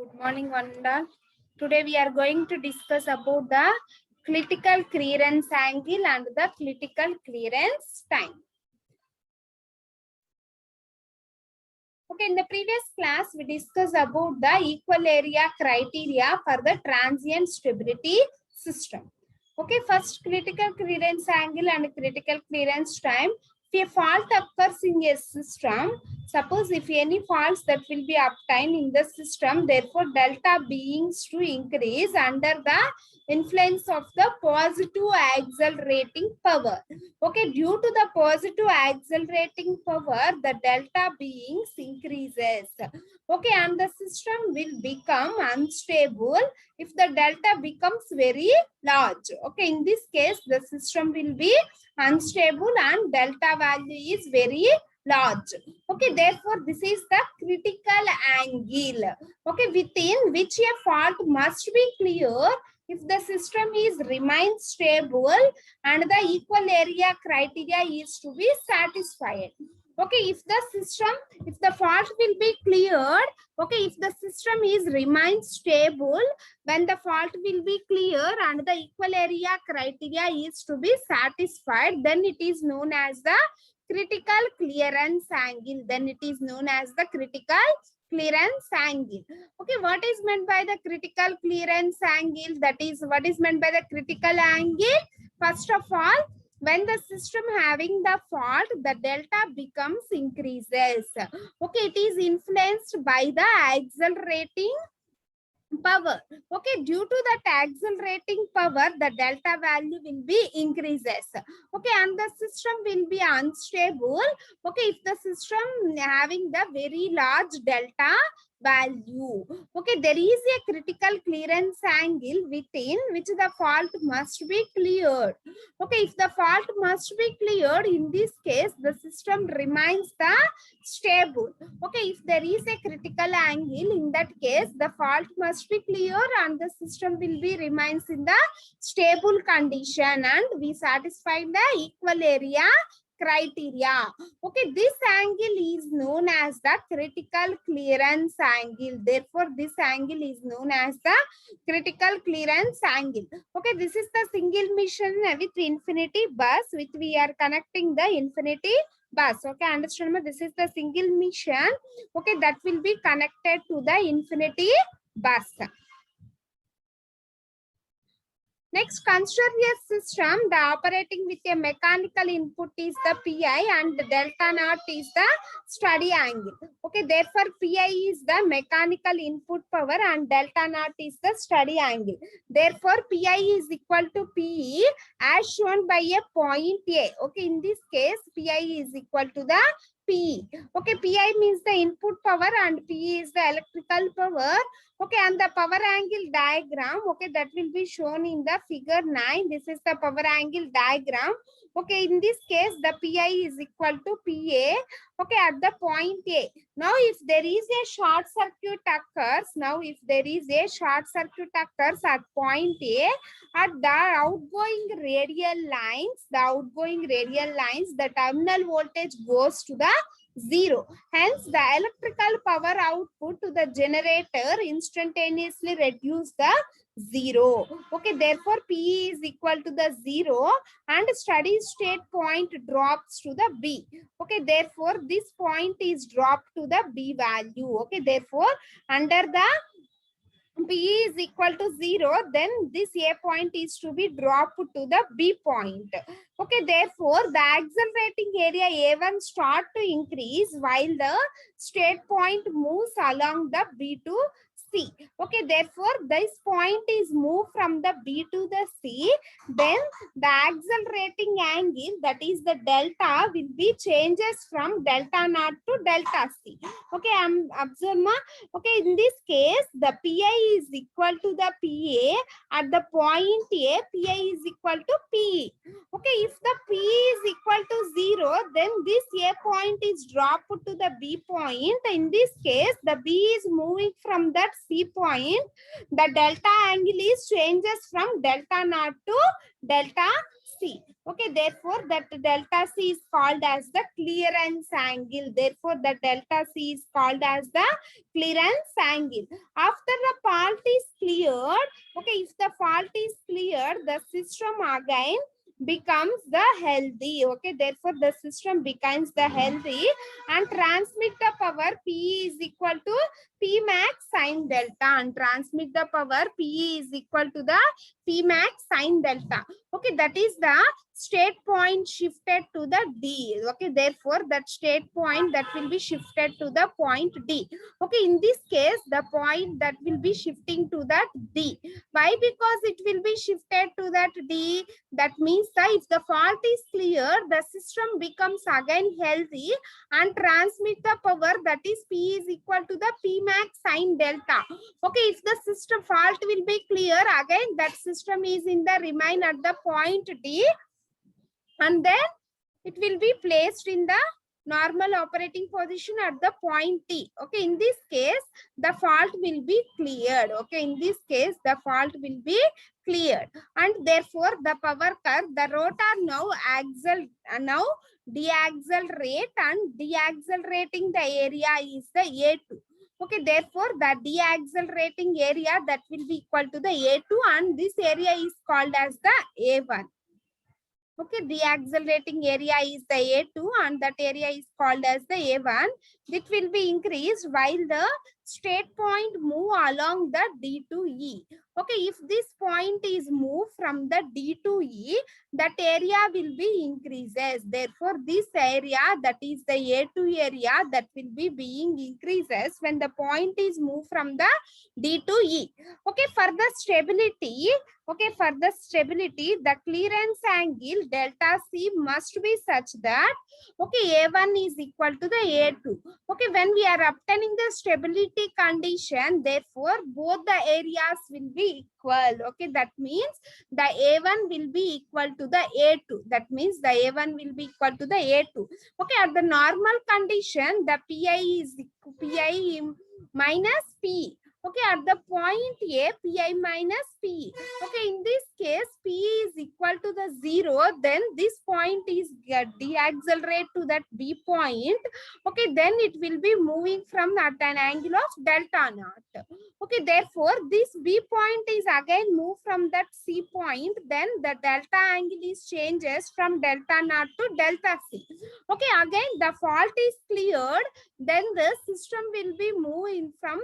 Good morning, one and all. Today we are going to discuss about the critical clearance angle and the critical clearance time. Okay, in the previous class we discussed about the equal area criteria for the transient stability system. Okay, first critical clearance angle and critical clearance time. If a fault occurs in a system, suppose if any faults that will be obtained in the system, therefore delta beings to increase under the influence of the positive accelerating power. Okay, due to the positive accelerating power, the delta beings increases. Okay, and the system will become unstable if the delta becomes very large. Okay, in this case, the system will be unstable and delta value is very large. Okay, therefore this is the critical angle. Okay, within which a fault must be clear if the system is remains stable and the equal area criteria is to be satisfied. Okay, if the fault will be cleared, okay, if the system is remains stable, when the fault will be clear and the equal area criteria is to be satisfied, then it is known as the critical clearance angle. Then it is known as the critical clearance angle. Okay, what is meant by the critical clearance angle? That is, what is meant by the critical angle? First of all, when the system having the fault, the delta becomes increases. Okay, it is influenced by the accelerating power. Okay, due to that accelerating power, the delta value will be increases. Okay, and the system will be unstable. Okay, if the system having the very large delta value. Okay, there is a critical clearance angle within which the fault must be cleared. Okay, if the fault must be cleared, in this case the system remains the stable. Okay, if there is a critical angle, in that case the fault must be clear and the system will be remains in the stable condition and we satisfy the equal area criteria. Okay, this angle is known as the critical clearance angle. Therefore, this angle is known as the critical clearance angle. Okay, this is the single mission with infinity bus, which we are connecting the infinity bus. Okay, understand? This is the single mission. Okay, that will be connected to the infinity bus. Next, consider a system the operating with a mechanical input is the PI and the delta naught is the steady angle. Okay, therefore PI is the mechanical input power and delta naught is the steady angle. Therefore PI is equal to PE as shown by a point A. Okay, in this case PI is equal to the PE. Okay, PI means the input power and PE is the electrical power. Okay, and the power angle diagram, okay, that will be shown in the figure 9. This is the power angle diagram. Okay, in this case, the PI is equal to PA, okay, at the point A. Now, if there is a short circuit occurs, at point A, at the outgoing radial lines, the terminal voltage goes to the 0. Hence, the electrical power output to the generator instantaneously reduce the 0. Okay, therefore P is equal to the 0 and steady state point drops to the B. Okay, therefore this point is dropped to the B value. Okay, therefore under the P is equal to 0, then this A point is to be dropped to the B point. Okay, therefore the accelerating area A1 start to increase while the state point moves along the B to C. Okay, therefore this point is moved from the B to the C, then the accelerating angle, that is the delta, will be changes from delta naught to delta C. Okay, I'm observing. Okay, in this case the PI is equal to the PA at the point A, PI is equal to PE. Okay, if the P is equal to 0, then this A point is dropped to the B point. In this case, the B is moving from that C point. The delta angle is changes from delta naught to delta C. Okay, therefore that delta C is called as the clearance angle. Therefore, the delta C is called as the clearance angle. After the fault is cleared, okay, if the fault is cleared, the system again becomes the healthy. Okay, therefore the system becomes the healthy and transmit the power P is equal to P max sine delta, and transmit the power P is equal to the P max sine delta. Okay, that is the state point shifted to the D. Okay, therefore that state point that will be shifted to the point D. Okay, in this case, the point that will be shifting to that D. Why? Because it will be shifted to that D. That means that if the fault is clear, the system becomes again healthy and transmit the power, that is P is equal to the P max sine delta. Okay, if the system fault will be clear, again that system is in the remain at the point D, and then it will be placed in the normal operating position at the point T. Okay, in this case, the fault will be cleared. Okay, in this case, the fault will be cleared, and therefore the power curve, the rotor now deaccelerate, and deaccelerating the area is the A2. Okay, therefore the deaccelerating area that will be equal to the A2, and this area is called as the A1. Okay, the accelerating area is the A2 and that area is called as the A1. It will be increased while the state point move along the D to E. Okay, if this point is moved from the D to E, that area will be increases. Therefore, this area, that is the A2 area, that will be being increases when the point is moved from the D to E. Okay, for the stability, okay, for the stability, the clearance angle delta C must be such that, okay, A1 is equal to the A2. Okay, when we are obtaining the stability condition, therefore, both the areas will be equal. Okay, that means the A1 will be equal to the A2. That means the A1 will be equal to the A2. Okay, at the normal condition, the PI is PI minus P. Okay, at the point A, Pi minus P. Okay, in this case, P is equal to the 0. Then this point is deaccelerate to that B point. Okay, then it will be moving from at an angle of delta naught. Okay, therefore, this B point is again moved from that C point. Then the delta angle is changes from delta naught to delta C. Okay, again, the fault is cleared. Then the system will be moving from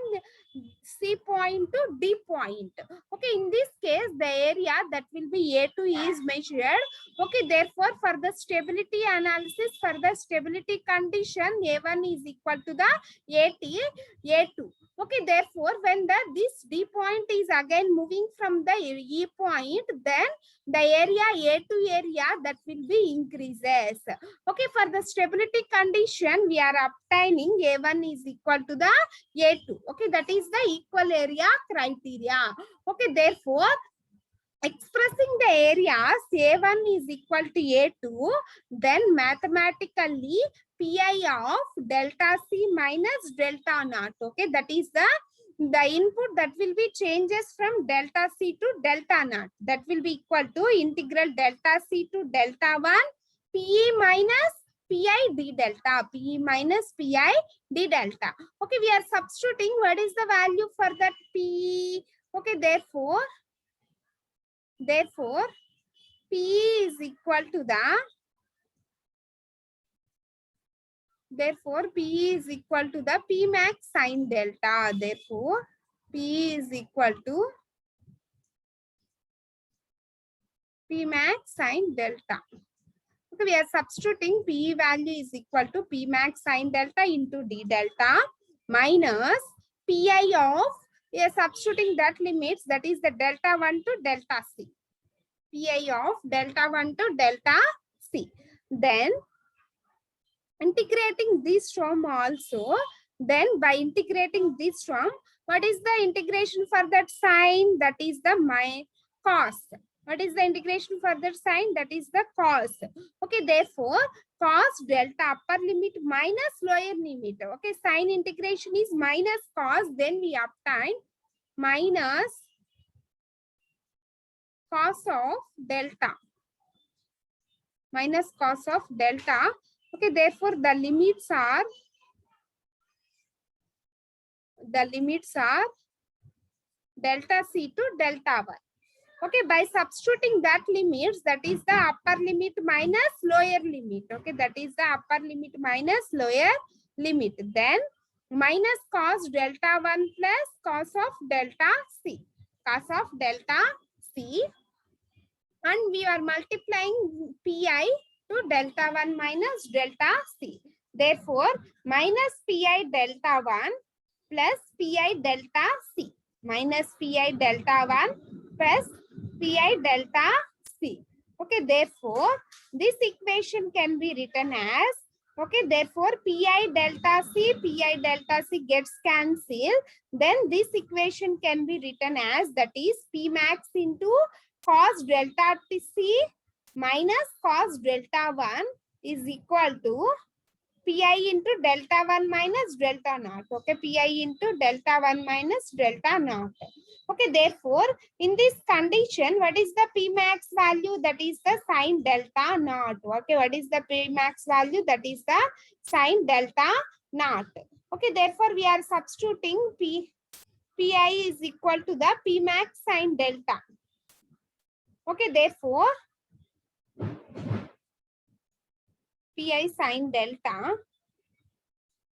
C point to D point. Okay, in this case, the area that will be A2 is measured. Okay, therefore, for the stability analysis, for the stability condition, A1 is equal to the A2. Okay, therefore, when this D point is again moving from the E point, then the area A2 area that will be increases. Okay, for the stability condition, we are obtaining A1 is equal to the A2. Okay, that is the equal area criteria. Okay, therefore, expressing the areas A1 is equal to A2, then mathematically Pi of delta C minus delta naught. Okay, that is the input that will be changes from delta C to delta naught. That will be equal to integral delta C to delta 1 P minus Pi d delta. P minus Pi d delta. Okay, we are substituting what is the value for that P. Okay, therefore, P is equal to the, therefore P is equal to the P max sine delta. Therefore, P is equal to P max sine delta. Okay, we are substituting P value is equal to P max sine delta into D delta minus Pi of, we are substituting that limits, that is the delta 1 to delta C. Pi of delta 1 to delta C. Then integrating this term also, then by integrating this term, what is the integration for that sign? That is the cos. What is the integration for that sign? That is the cos. Okay, therefore, cos delta upper limit minus lower limit. Okay, sign integration is minus cos, then we obtain minus cos of delta. minus cos of delta. Okay, therefore the limits are delta c to delta 1. Okay, by substituting that limits, that is the upper limit minus lower limit. Okay, that is the upper limit minus lower limit. Then minus cos delta 1 plus cos of delta c. Cos of delta c. And we are multiplying pi to delta 1 minus delta c. Therefore, minus pi delta 1 plus pi delta c. Minus pi delta 1 plus pi delta c. Okay, therefore, this equation can be written as, okay, therefore, pi delta c gets cancelled. Then this equation can be written as, that is p max into cos delta c minus cos delta 1 is equal to pi into delta 1 minus delta naught. Okay, pi into delta 1 minus delta naught. Okay, therefore, in this condition, what is the P max value? That is the sine delta naught. Okay, what is the P max value? That is the sine delta naught. Okay, therefore, we are substituting Pi is equal to the P max sine delta. Okay, therefore, Pi sine delta,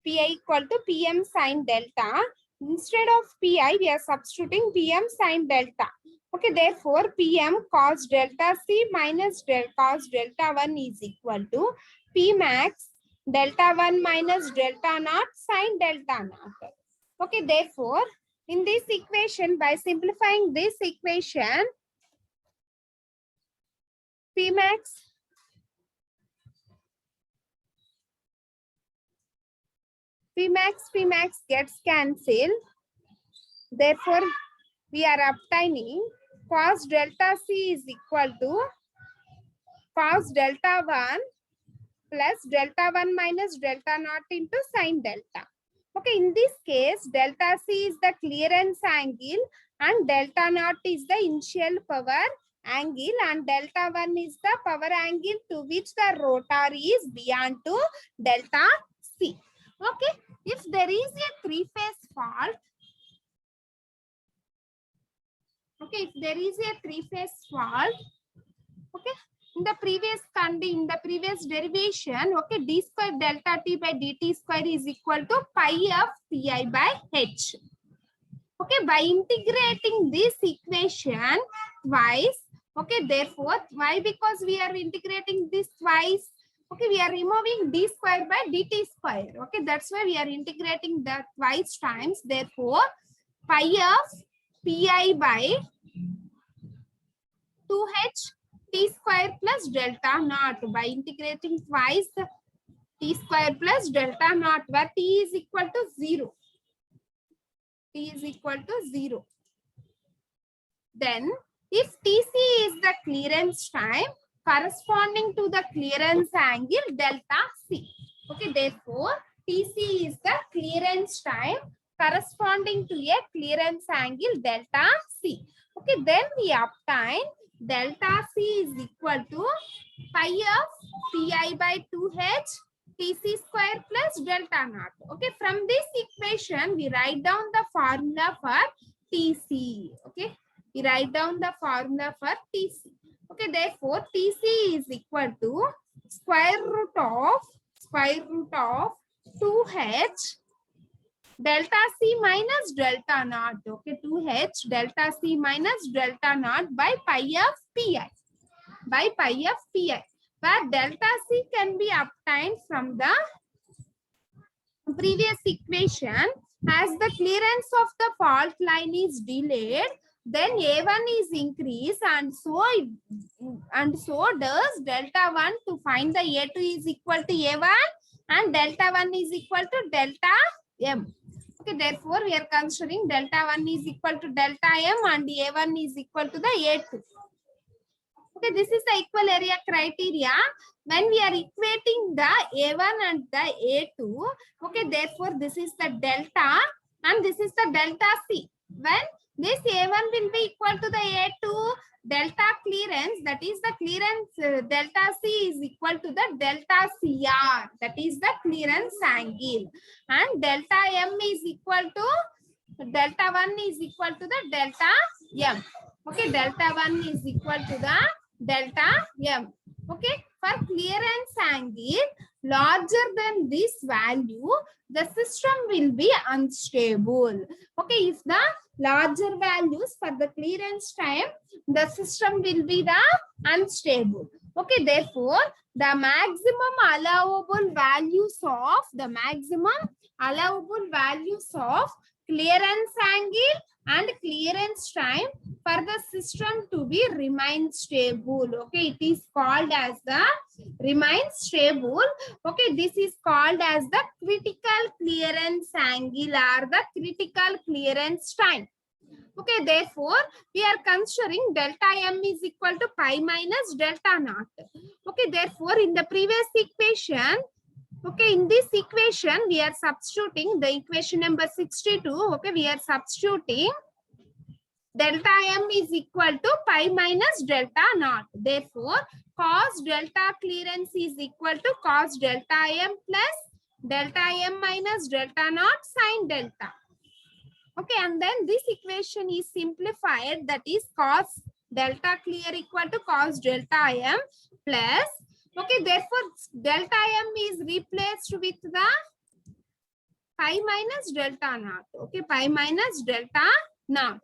Pi equal to Pm sine delta. Instead of Pi, we are substituting Pm sine delta. Okay, therefore, Pm cos delta C minus cos delta 1 is equal to P max delta 1 minus delta naught sine delta naught. Okay, therefore, in this equation, by simplifying this equation, P max gets cancelled. Therefore, we are obtaining cos delta C is equal to cos delta 1 plus delta 1 minus delta naught into sine delta. Okay, in this case, delta C is the clearance angle and delta naught is the initial power angle and delta 1 is the power angle to which the rotor is beyond to delta C. Okay, if there is a three-phase fault, okay, if there is a three-phase fault, okay, in the previous derivation, okay, d square delta t by dt square is equal to pi of pi by h. Okay, by integrating this equation twice, okay, therefore, why? Because we are integrating this twice. Okay, we are removing d square by dt square. Okay, that's why we are integrating that twice times. Therefore, pi of pi by 2h t square plus delta naught. By integrating twice, t square plus delta naught, where t is equal to 0. T is equal to 0. Then, if Tc is the clearance time corresponding to the clearance angle delta C. Okay, therefore, Tc is the clearance time corresponding to a clearance angle delta C. Okay, then we obtain delta C is equal to pi of pi by 2h Tc square plus delta naught. Okay, from this equation, we write down the formula for Tc. Okay, we write down the formula for Tc. Okay, therefore, Tc is equal to square root of 2h delta C minus delta naught. Okay, 2h delta C minus delta naught by pi of pi. By pi of pi, where delta C can be obtained from the previous equation. As the clearance of the fault line is delayed, then A1 is increased and so does delta 1 to find the A2 is equal to A1 and delta 1 is equal to delta M. Okay, therefore, we are considering delta 1 is equal to delta M and A1 is equal to the A2. Okay, this is the equal area criteria. When we are equating the A1 and the A2, okay, therefore, this is the delta and this is the delta C. When This A1 will be equal to the A2 delta clearance, that is the clearance delta C is equal to the delta CR, that is the clearance angle, and delta M is equal to delta 1 is equal to the delta M. Okay, delta 1 is equal to the delta M. Okay, for clearance angle larger than this value, the system will be unstable. Okay, if the larger values for the clearance time, the system will be the unstable. Okay, therefore, the maximum allowable values of clearance angle and clearance time for the system to be remain stable. Okay, it is called as the remain stable. Okay, this is called as the critical clearance angle or the critical clearance time. Okay, therefore, we are considering delta M is equal to pi minus delta naught. Okay, therefore, in the previous equation, okay, in this equation, we are substituting the equation number 62. Okay, we are substituting delta M is equal to pi minus delta naught. Therefore, cos delta clearance is equal to cos delta M plus delta M minus delta naught sin delta. Okay, and then this equation is simplified, that is cos delta clear equal to cos delta M plus, okay, therefore delta M is replaced with the pi minus delta naught. Okay, pi minus delta naught.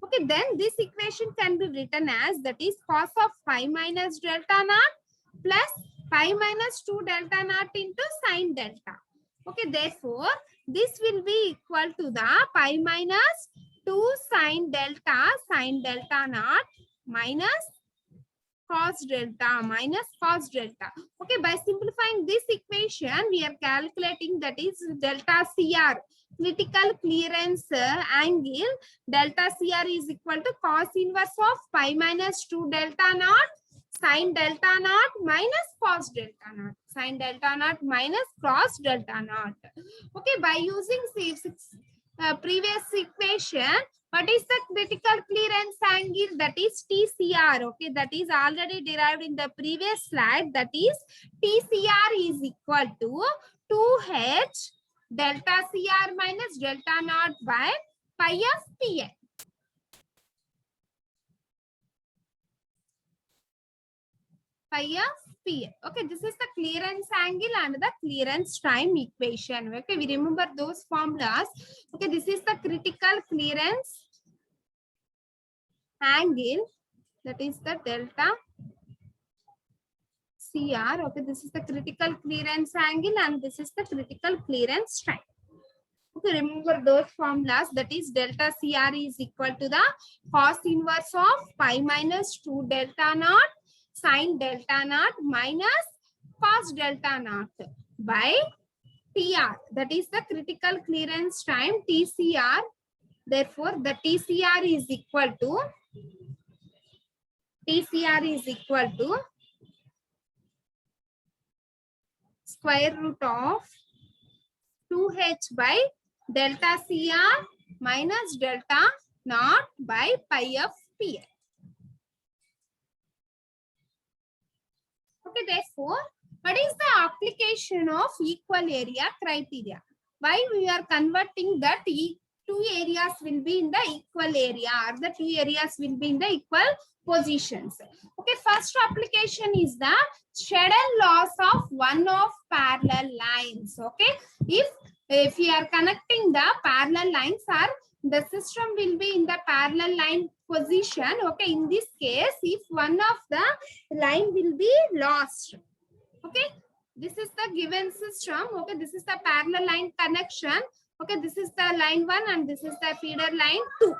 Okay, then this equation can be written as, that is cos of pi minus delta naught plus pi minus 2 delta naught into sin delta. Okay, therefore, this will be equal to the pi minus 2 sin delta naught minus cos delta. Okay, by simplifying this equation, we are calculating, that is delta CR, critical clearance angle. Delta CR is equal to cos inverse of pi minus 2 delta naught sin delta naught minus cos delta naught. Sin delta naught minus cos delta naught. Okay, by using previous equation, what is the critical clearance angle? That is TCR. Okay, that is already derived in the previous slide. That is TCR is equal to 2H delta CR minus delta naught by pi of PN. Pi of PN. Okay, this is the clearance angle and the clearance time equation. Okay, we remember those formulas. Okay, this is the critical clearance angle, that is the delta CR. Okay, this is the critical clearance angle and this is the critical clearance time. Okay, remember those formulas, that is delta CR is equal to the cos inverse of pi minus 2 delta naught sin delta naught minus cos delta naught by TR, that is the critical clearance time TCR. Therefore, the TCR is equal to square root of 2H by delta CR minus delta naught by pi of PN. Okay, therefore, what is the application of equal area criteria? Why we are converting that two areas will be in the equal area, or the two areas will be in the equal positions. Okay, first application is the Schedel loss of one of parallel lines. Okay, if we are connecting the parallel lines, or the system will be in the parallel line position. Okay, in this case, if one of the line will be lost. Okay, this is the given system. Okay, this is the parallel line connection. Okay, this is the line 1 and this is the feeder line 2.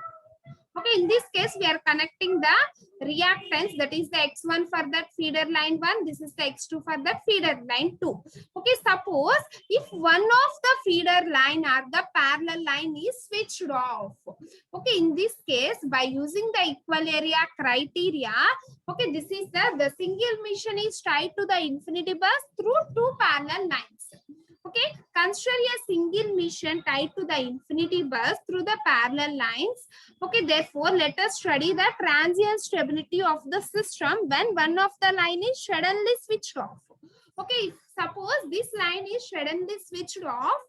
Okay, in this case, we are connecting the reactance, that is the X1 for that feeder line 1. This is the X2 for that feeder line 2. Okay, suppose if one of the feeder line or the parallel line is switched off. Okay, in this case, by using the equal area criteria, okay, this is the single mission is tied to the infinity bus through two parallel lines. Okay, Consider a single mission tied to the infinity bus through the parallel lines. Okay, therefore, let us study the transient stability of the system when one of the line is suddenly switched off. Okay, suppose this line is suddenly switched off,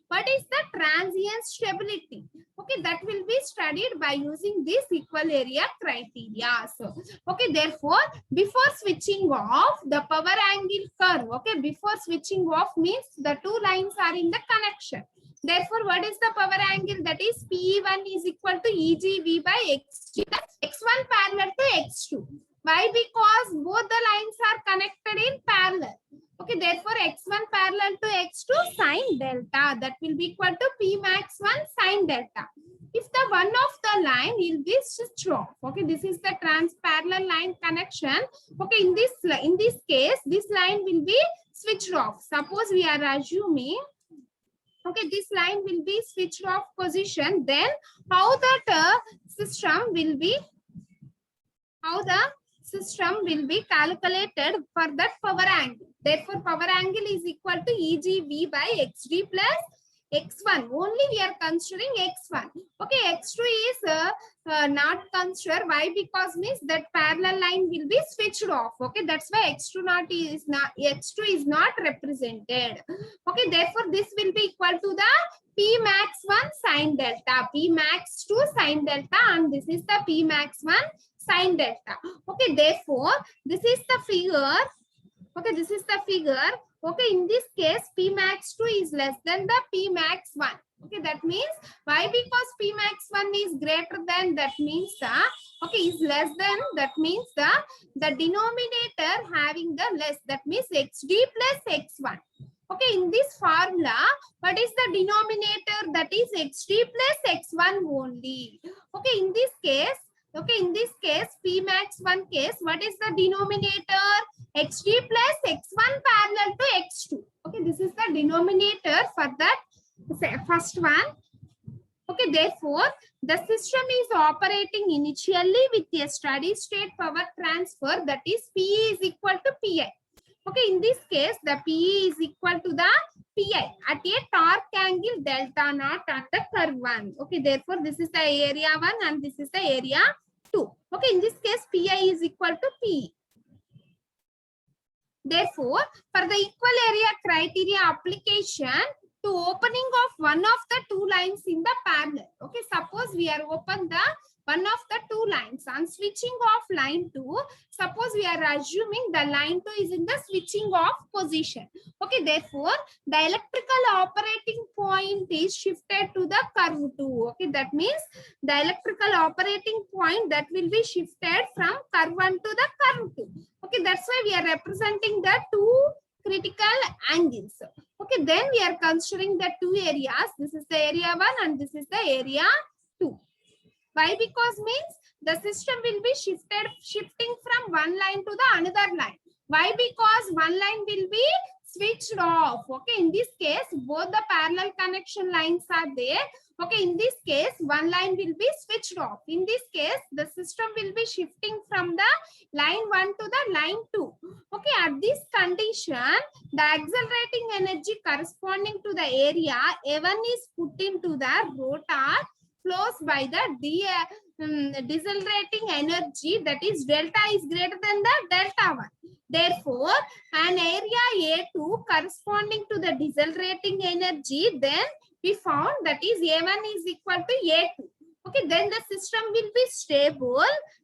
what is the transient stability? Okay, that will be studied by using this equal area criteria. So, okay, therefore, before switching off, the power angle curve, okay, before switching off means the two lines are in the connection. Therefore, what is the power angle? That is PE1 is equal to EGV by XG. X1 parallel to X2. Why? Because both the lines are connected in parallel. Okay, therefore, X1 parallel to X2 sine delta. That will be equal to P max 1 sine delta. If the one of the line will be switched off, okay, this is the parallel line connection. Okay, in this case, this line will be switched off. Suppose we are assuming, okay, this line will be switched off position. Then how that system will be calculated for that power angle. Therefore, power angle is equal to EGV by XD plus X1. Only we are considering X1. Okay, X2 is not considered. Why? Because means that parallel line will be switched off. Okay, that's why X2 is not represented. Okay, therefore this will be equal to the P max 1 sine delta, P max 2 sine delta, and this is the P max 1 sine delta. Okay, therefore this is the figure. Okay, this is the figure. Okay, in this case, P max 2 is less than the P max 1. Okay, that means why? Because P max 1 is greater than, that means okay, is less than, that means the denominator having the less, that means XD plus X1. Okay, in this formula, what is the denominator? That is XD plus X1 only. Okay, in this case, P max 1 case, what is the denominator? XD plus X1 parallel to X2. Okay, this is the denominator for that first one. Okay, therefore, the system is operating initially with a steady state power transfer, that is PE is equal to PI. Okay, in this case, the PE is equal to the PI at a torque angle delta naught at the curve 1. Okay, therefore, this is the area 1 and this is the area 2. Okay, in this case, PI is equal to PE. Therefore, for the equal area criteria application, to opening of one of the two lines in the parallel. Okay, suppose we are open the one of the two lines and switching off line 2. Suppose we are assuming the line 2 is in the switching off position. Okay, therefore, the electrical operating point is shifted to the curve 2. Okay, that means the electrical operating point that will be shifted from curve 1 to the curve 2. Okay, that's why we are representing the two critical angles. Okay, then we are considering the two areas. This is the area 1 and this is the area 2. Why? Because means the system will be shifting from one line to the another line. Why? Because one line will be switched off. Okay, in this case, both the parallel connection lines are there. Okay, in this case, one line will be switched off. In this case, the system will be shifting from the line 1 to the line 2. Okay, at this condition, the accelerating energy corresponding to the area A1 is put into the rotor flows by the decelerating energy, that is delta is greater than the delta 1. Therefore, an area A2 corresponding to the decelerating energy, then we found that is A1 is equal to A2. Okay, then the system will be stable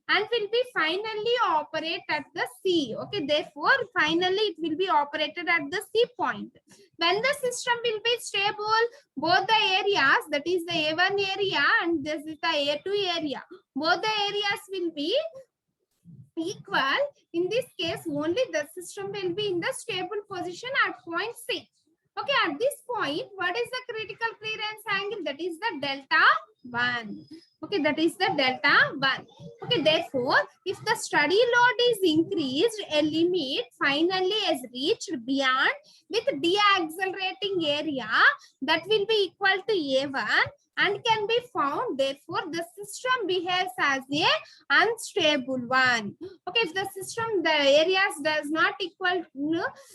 and will be finally operate at the C. Okay, therefore, finally it will be operated at the C point. When the system will be stable, both the areas, that is the A1 area and this is the A2 area, both the areas will be equal. In this case, only the system will be in the stable position at point C. Okay, at this point, what is the critical clearance angle? That is the delta 1. Okay, that is the delta 1. Okay, therefore, if the steady load is increased, a limit finally is reached beyond with deaccelerating area that will be equal to A1 and can be found. Therefore, the system behaves as a unstable one. Okay, if the areas does not equal,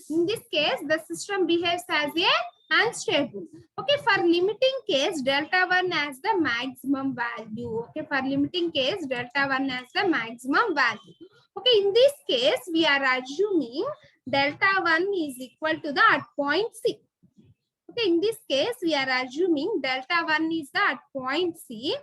in this case, the system behaves as a and stable. Okay, for limiting case, delta 1 as the maximum value. Okay, for limiting case, delta 1 as the maximum value. Okay, in this case, we are assuming delta 1 is equal to the at point C. Okay, in this case, we are assuming delta 1 is the at point C.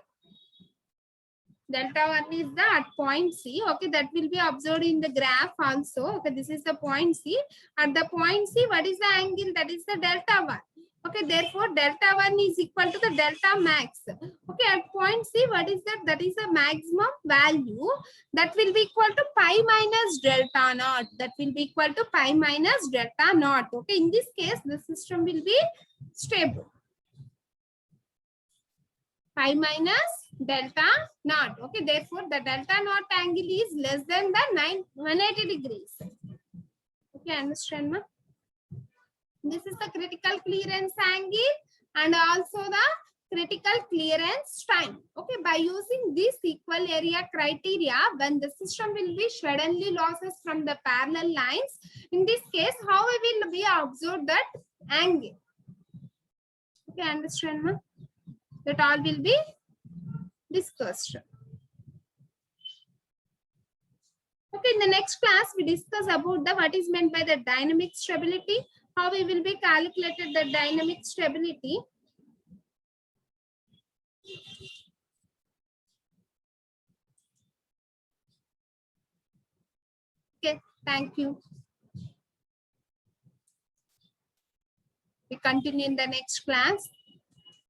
Delta 1 is the at point C. Okay, that will be observed in the graph also. Okay, this is the point C. At the point C, what is the angle? That is the delta 1. Okay, therefore, delta 1 is equal to the delta max. Okay, at point C, what is that? That is the maximum value. That will be equal to pi minus delta naught. That will be equal to pi minus delta naught. Okay, in this case, the system will be stable. Pi minus delta naught. Okay, therefore the delta naught angle is less than the 180 degrees. Okay, understand, ma? This is the critical clearance angle and also the critical clearance time. Okay, by using this equal area criteria, when the system will be suddenly losses from the parallel lines, in this case, how we will be observe that angle? Okay, understand, ma? That all will be discussed. Okay, in the next class, we discuss about the what is meant by the dynamic stability, how we will be calculated the dynamic stability. Okay, thank you. We continue in the next class.